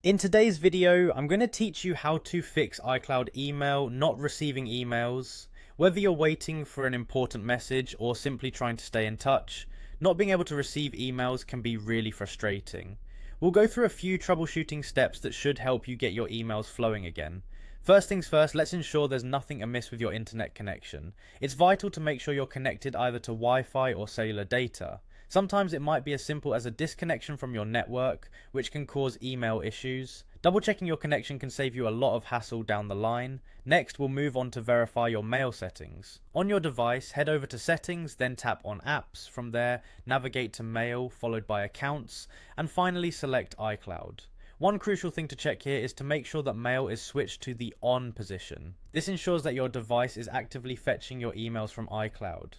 In today's video, I'm going to teach you how to fix iCloud email not receiving emails. Whether you're waiting for an important message or simply trying to stay in touch, not being able to receive emails can be really frustrating. We'll go through a few troubleshooting steps that should help you get your emails flowing again. First things first, let's ensure there's nothing amiss with your internet connection. It's vital to make sure you're connected either to Wi-Fi or cellular data. Sometimes it might be as simple as a disconnection from your network, which can cause email issues. Double checking your connection can save you a lot of hassle down the line. Next, we'll move on to verify your mail settings. On your device, head over to settings, then tap on apps. From there, navigate to mail, followed by accounts, and finally select iCloud. One crucial thing to check here is to make sure that mail is switched to the on position. This ensures that your device is actively fetching your emails from iCloud.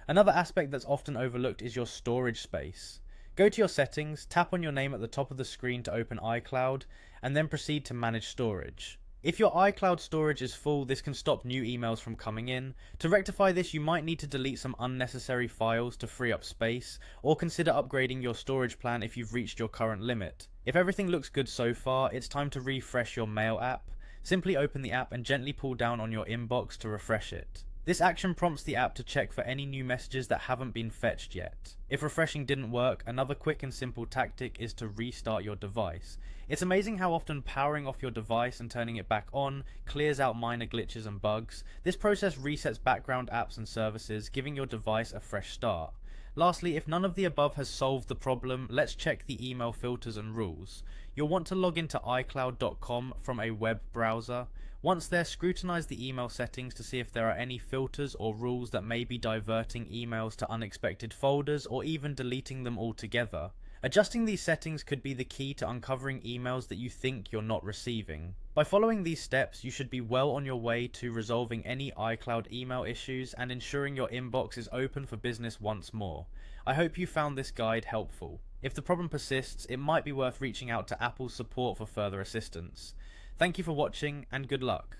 Another aspect that's often overlooked is your storage space. Go to your settings, tap on your name at the top of the screen to open iCloud, and then proceed to manage storage. If your iCloud storage is full, this can stop new emails from coming in. To rectify this, you might need to delete some unnecessary files to free up space, or consider upgrading your storage plan if you've reached your current limit. If everything looks good so far, it's time to refresh your Mail app. Simply open the app and gently pull down on your inbox to refresh it. This action prompts the app to check for any new messages that haven't been fetched yet. If refreshing didn't work, another quick and simple tactic is to restart your device. It's amazing how often powering off your device and turning it back on clears out minor glitches and bugs. This process resets background apps and services, giving your device a fresh start. Lastly, if none of the above has solved the problem, let's check the email filters and rules. You'll want to log into iCloud.com from a web browser. Once there, scrutinize the email settings to see if there are any filters or rules that may be diverting emails to unexpected folders or even deleting them altogether. Adjusting these settings could be the key to uncovering emails that you think you're not receiving. By following these steps, you should be well on your way to resolving any iCloud email issues and ensuring your inbox is open for business once more. I hope you found this guide helpful. If the problem persists, it might be worth reaching out to Apple's support for further assistance. Thank you for watching and good luck.